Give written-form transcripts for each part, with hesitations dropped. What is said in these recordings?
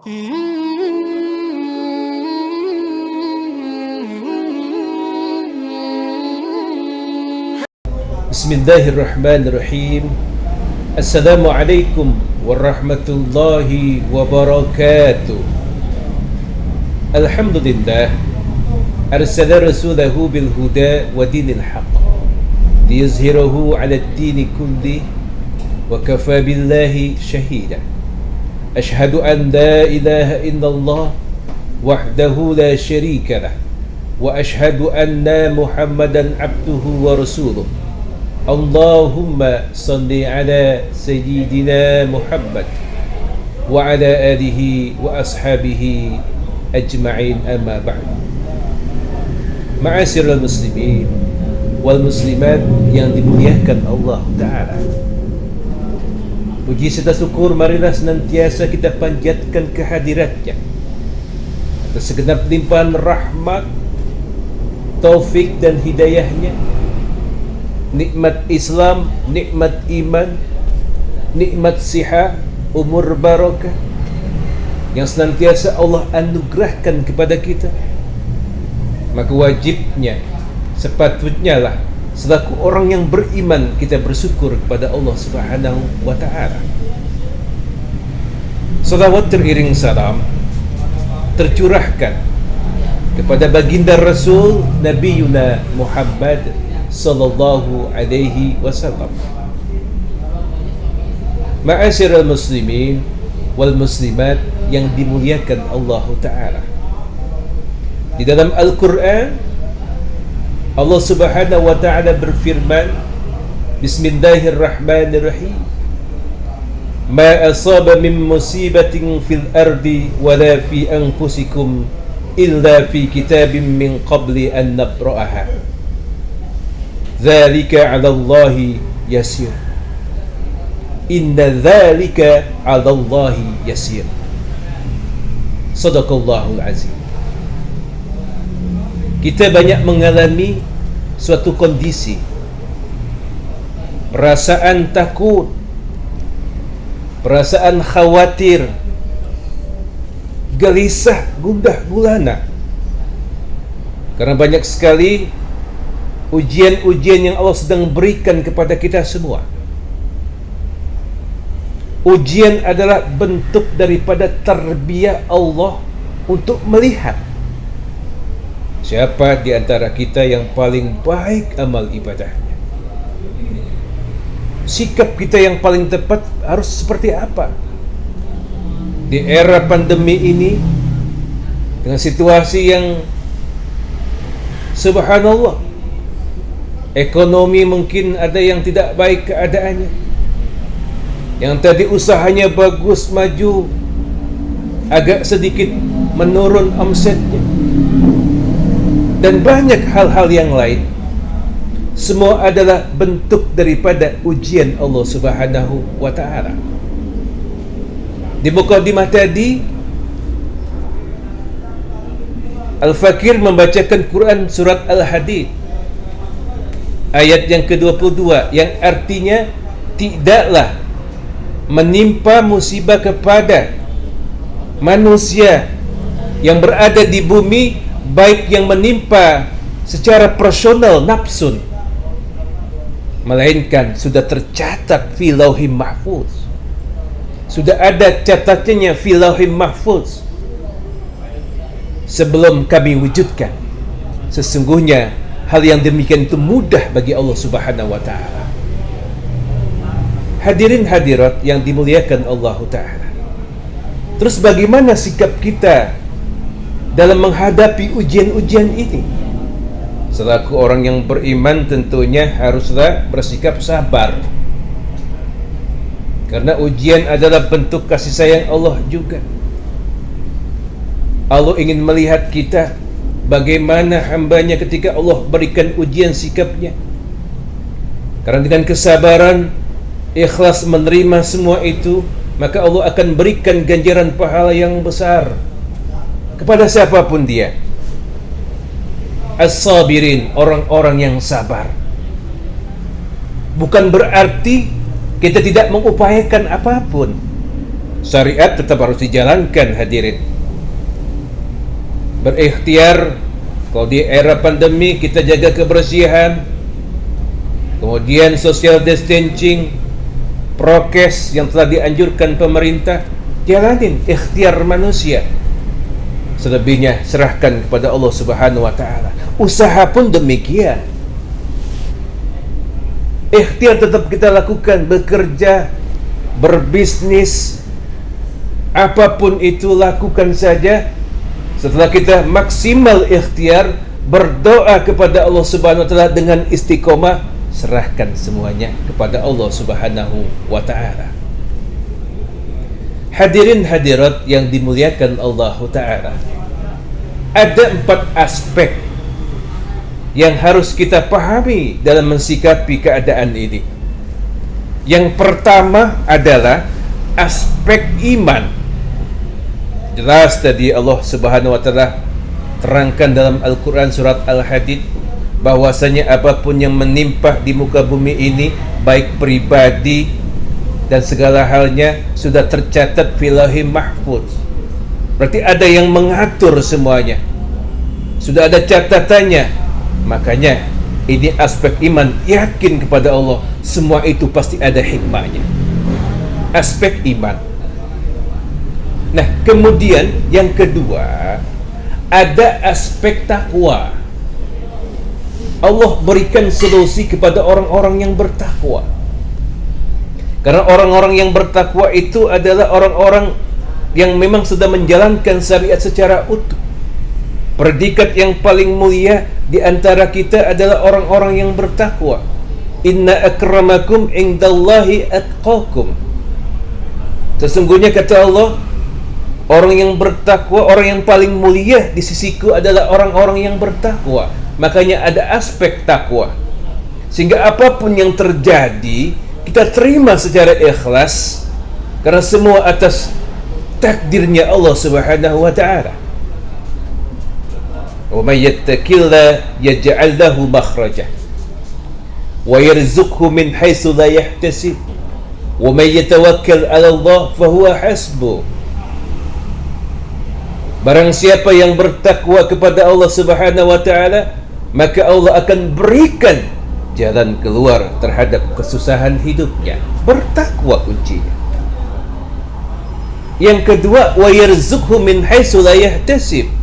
Bismillahirrahmanirrahim. Assalamualaikum warahmatullahi wabarakatuh. Alhamdulillah arsala rasulahu bil huda wa dinil haqq liyuzhirahu 'ala ad-din kulli wa kafa billahi shahida. Ashhadu an la ilaha illallah wahdahu la sharika lah wa ashhadu anna Muhammadan abduhu wa rasuluh. Allahumma salli ala sayyidina Muhammad wa ala alihi wa ashabihi ajma'in, amma ba'd. Ma'asyiral muslimin wal muslimat yang dimuliakan Allah Ta'ala, puji serta syukur marilah senantiasa kita panjatkan kehadiratnya atas segenap limpahan rahmat, taufik dan hidayahnya, nikmat Islam, nikmat iman, nikmat siha, umur barakah yang senantiasa Allah anugerahkan kepada kita. Maka wajibnya, sepatutnya lah selaku orang yang beriman kita bersyukur kepada Allah Subhanahu wa ta'ala. Salawat teriring salam tercurahkan kepada baginda Rasul Nabi Yuna Muhammad sallallahu alaihi wasallam. Ma'asyiral muslimin wal muslimat yang dimuliakan Allah Ta'ala, di dalam Al-Quran Allah Subhanahu wa ta'ala berfirman, Bismillahirrahmanirrahim, Ma asaba min musibatin fil ardi wala fi anfusikum illa fi kitabim min qabli an nabra'aha Dzalika 'ala Allahi yasir. Inna dzalika 'ala Allahi yasir. Shadaqallahul azim. Kita banyak mengalami suatu kondisi, perasaan takut, perasaan khawatir, gelisah, gundah gulana, karena banyak sekali ujian-ujian yang Allah sedang berikan kepada kita semua. Ujian adalah bentuk daripada tarbiyah Allah untuk melihat siapa di antara kita yang paling baik amal ibadahnya, sikap kita yang paling tepat harus seperti apa di era pandemi ini, dengan situasi yang subhanallah, ekonomi mungkin ada yang tidak baik keadaannya, yang tadi usahanya bagus maju agak sedikit menurun omsetnya, dan banyak hal-hal yang lain. Semua adalah bentuk daripada ujian Allah Subhanahu wa ta'ala. Di mukadimah tadi Al-Fakir membacakan Quran surat Al-Hadid ayat yang ke-22, yang artinya tidaklah menimpa musibah kepada manusia yang berada di bumi, baik yang menimpa secara personal nafsun, melainkan sudah tercatat fi lauhim mahfuz, sudah ada catatannya fi lauhim mahfuz sebelum kami wujudkan. Sesungguhnya hal yang demikian itu mudah bagi Allah Subhanahu wa ta'ala. Hadirin hadirat yang dimuliakan Allah Ta'ala, terus bagaimana sikap kita dalam menghadapi ujian-ujian ini? Selaku orang yang beriman tentunya haruslah bersikap sabar, karena ujian adalah bentuk kasih sayang Allah juga. Allah ingin melihat kita bagaimana hambanya ketika Allah berikan ujian sikapnya. Karena dengan kesabaran, ikhlas menerima semua itu, maka Allah akan berikan ganjaran pahala yang besar kepada siapapun dia. As-sabirin, orang-orang yang sabar. Bukan berarti kita tidak mengupayakan apapun, Syariat tetap harus dijalankan, hadirin. Berikhtiar. Kalau di era pandemi kita jaga kebersihan, kemudian social distancing, prokes yang telah dianjurkan pemerintah, jalanin ikhtiar manusia. Selebihnya serahkan kepada Allah Subhanahu wa taala. Usaha pun demikian. Ikhtiar tetap kita lakukan, bekerja, berbisnis, apapun itu lakukan saja. Setelah kita maksimal ikhtiar, berdoa kepada Allah Subhanahu wa taala dengan istiqomah, serahkan semuanya kepada Allah Subhanahu wa taala. Hadirin hadirat yang dimuliakan Allah taala. Ada 4 aspek yang harus kita pahami dalam mensikapi keadaan ini. Yang pertama adalah aspek iman. Jelas tadi Allah Subhanahu wa taala terangkan dalam Al-Quran surat Al-Hadid bahwasanya apapun yang menimpa di muka bumi ini, baik pribadi dan segala halnya, sudah tercatat fil lauhil mahfuz. Berarti ada yang mengatur semuanya, sudah ada catatannya. Makanya ini aspek iman, yakin kepada Allah, semua itu pasti ada hikmahnya. Aspek iman. Nah, kemudian yang kedua, ada aspek takwa. Allah berikan solusi kepada orang-orang yang bertakwa. Karena orang-orang yang bertakwa itu adalah orang-orang yang memang sudah menjalankan syariat secara utuh. Predikat yang paling mulia di antara kita adalah orang-orang yang bertakwa. Inna akramakum indallahi atqakum. Sesungguhnya kata Allah, orang yang bertakwa, orang yang paling mulia di sisiku adalah orang-orang yang bertakwa. Makanya ada aspek takwa, sehingga apapun yang terjadi kita terima secara ikhlas, karena semua atas takdirnya Allah Subhanahu wa taala. Wa may yattaqillah yaj'al lahu makhraja wa yarzuqhu min haitsu la yahtasib wa may yatawakkal 'ala Allah fa huwa hasbuh. Barang siapa yang bertakwa kepada Allah Subhanahu wa taala, maka Allah akan berikan jalan keluar terhadap kesusahan hidupnya. Bertakwa kuncinya. Yang kedua, wa yarzuqhu min haitsu la yahtasib.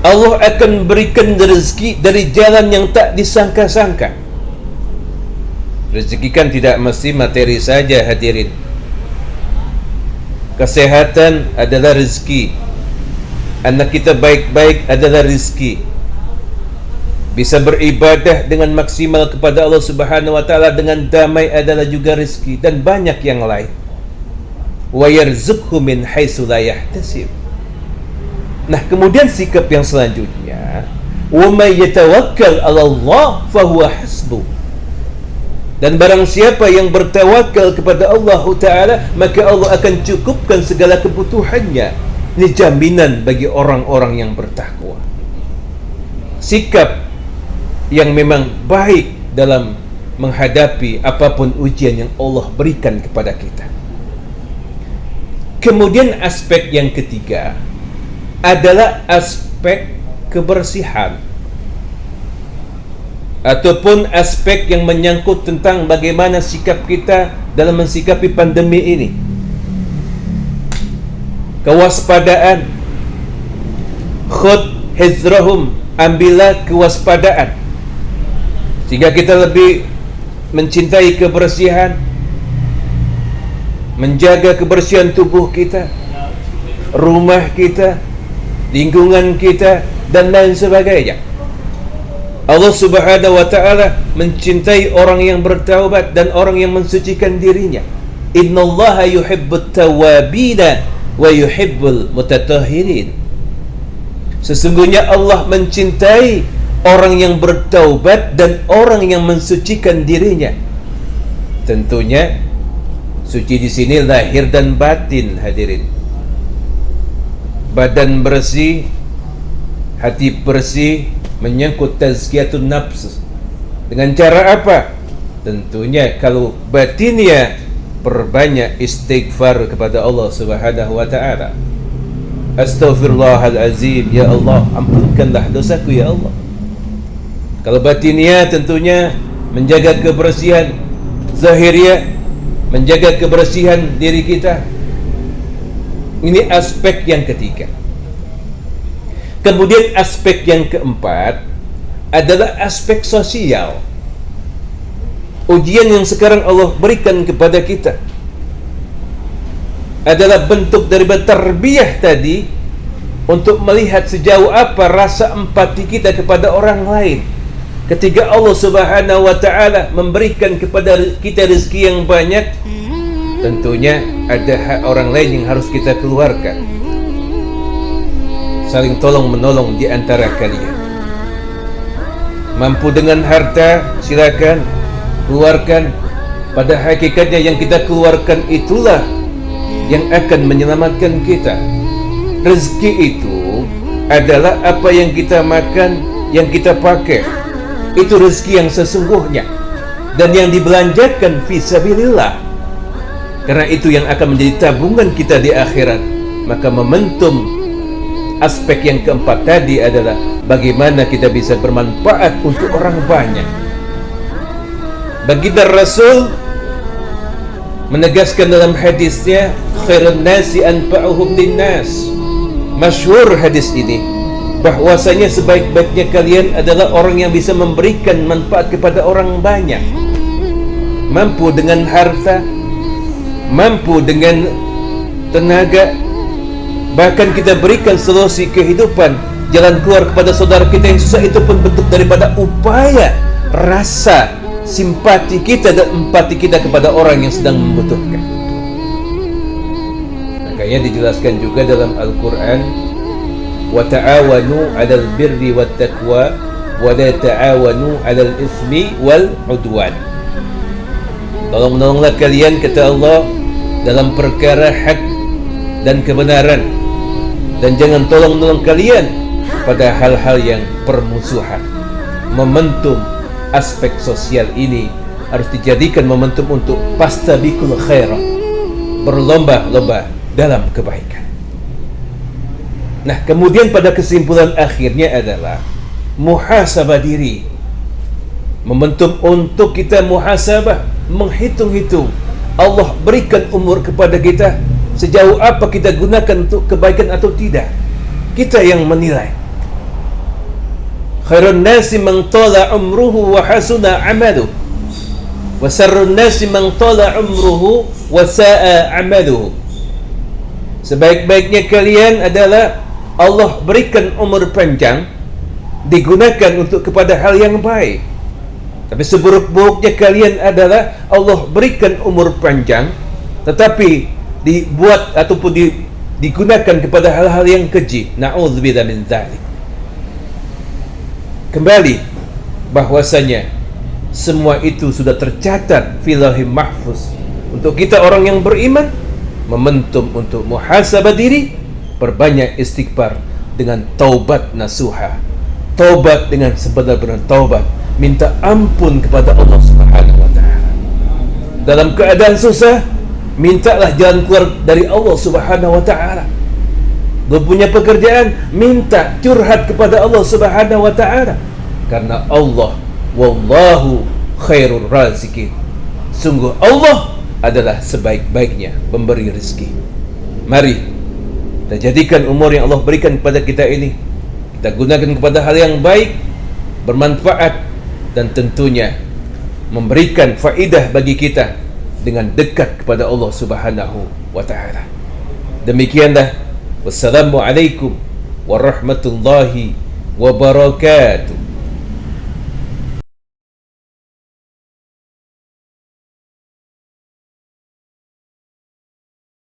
Allah akan berikan rezeki dari jalan yang tak disangka-sangka. Rezeki kan tidak mesti materi saja, hadirin. Kesehatan adalah rezeki. Anak kita baik-baik adalah rezeki. Bisa beribadah dengan maksimal kepada Allah Subhanahu wa taala dengan damai adalah juga rezeki, dan banyak yang lain. Wa yarzuqhu min haitsu la yahtasib. Nah, kemudian sikap yang selanjutnya, wa may yatawakkal 'ala Allah fa huwa hasbuh. Dan barang siapa yang bertawakal kepada Allah Ta'ala, maka Allah akan cukupkan segala kebutuhannya. Ini jaminan bagi orang-orang yang bertakwa. Sikap yang memang baik dalam menghadapi apapun ujian yang Allah berikan kepada kita. Kemudian aspek yang ketiga adalah aspek kebersihan, ataupun aspek yang menyangkut tentang bagaimana sikap kita dalam mensikapi pandemi ini. Kewaspadaan. Khudh hizrahum, ambillah kewaspadaan, sehingga kita lebih mencintai kebersihan, menjaga kebersihan tubuh kita, rumah kita, lingkungan kita, dan lain sebagainya. Allah Subhanahu wa ta'ala mencintai orang yang bertaubat dan orang yang mensucikan dirinya. Innallaha yuhibbut tawwabina wa yuhibbul mutatahhirin. Sesungguhnya Allah mencintai orang yang bertaubat dan orang yang mensucikan dirinya. Tentunya suci di sini lahir dan batin, hadirin. Badan bersih, hati bersih, menyangkut tazkiyatun nafs. Dengan cara apa? Tentunya kalau batinnya perbanyak istighfar kepada Allah Subhanahu wa taala. Astaghfirullahalazim, ya Allah, ampunkanlah dosaku ya Allah. Kalau batinnya tentunya menjaga kebersihan zahiriyah, menjaga kebersihan diri kita. Ini aspek yang ketiga. Kemudian aspek yang keempat adalah aspek sosial. Ujian yang sekarang Allah berikan kepada kita adalah bentuk daripada tarbiyah tadi, untuk melihat sejauh apa rasa empati kita kepada orang lain. Ketika Allah Subhanahu wa taala memberikan kepada kita rezeki yang banyak, tentunya ada hak orang lain yang harus kita keluarkan. Saling tolong menolong di antara kalian. Mampu dengan harta, silakan keluarkan. Pada hakikatnya yang kita keluarkan itulah yang akan menyelamatkan kita. Rezeki itu adalah apa yang kita makan, yang kita pakai. Itu rezeki yang sesungguhnya, dan yang dibelanjakan fisabilillah. Karena itu yang akan menjadi tabungan kita di akhirat. Maka momentum aspek yang keempat tadi adalah bagaimana kita bisa bermanfaat untuk orang banyak. Baginda Rasul menegaskan dalam hadisnya, khairun nasi anfa'uhum linnas. Masyhur hadis ini, bahwasanya sebaik-baiknya kalian adalah orang yang bisa memberikan manfaat kepada orang banyak. Mampu dengan harta, mampu dengan tenaga, bahkan kita berikan solusi kehidupan, jalan keluar kepada saudara kita yang susah, itu pun bentuk daripada upaya rasa simpati kita dan empati kita kepada orang yang sedang membutuhkan. Makanya dijelaskan juga dalam Al-Quran, wa ta'awanu 'alal birri wat taqwa wa la ta'awanu 'alal itsmi wal 'udwan. Tolong menolonglah kalian, kata Allah, dalam perkara hak dan kebenaran, dan jangan tolong menolong kalian pada hal-hal yang permusuhan. Momentum aspek sosial ini harus dijadikan momentum untuk fastabiqul khairat, berlomba-lomba dalam kebaikan. Nah, kemudian pada kesimpulan akhirnya adalah muhasabah diri. Momentum untuk kita muhasabah, menghitung-hitung Allah berikan umur kepada kita, sejauh apa kita gunakan untuk kebaikan atau tidak. Kita yang menilai. Khairun nasi man tala umruhu wa hasuna amaluhu, wa sarrun nasi man tala umruhu wa sa'a amaluhu. Sebaik-baiknya kalian adalah Allah berikan umur panjang, digunakan untuk kepada hal yang baik. Tapi seburuk-buruknya kalian adalah Allah berikan umur panjang, tetapi dibuat ataupun digunakan kepada hal-hal yang keji. Na'udzubillah min dzalik. Kembali bahwasanya semua itu sudah tercatat fi lauhil mahfuz. Untuk kita orang yang beriman, momentum untuk muhasabah diri, perbanyak istighfar dengan taubat nasuha. Taubat dengan sebenar-benar taubat, minta ampun kepada Allah Subhanahu wa taala. Dalam keadaan susah, mintalah jalan keluar dari Allah Subhanahu wa taala. Belum punya pekerjaan, minta curhat kepada Allah Subhanahu wa taala. Karena Allah, wallahu khairur razikin. Sungguh Allah adalah sebaik-baiknya pemberi rezeki. Mari kita jadikan umur yang Allah berikan kepada kita ini, kita gunakan kepada hal yang baik, bermanfaat, dan tentunya memberikan faedah bagi kita dengan dekat kepada Allah Subhanahu wa taala. Demikianlah. Wassalamualaikum warahmatullahi wabarakatuh.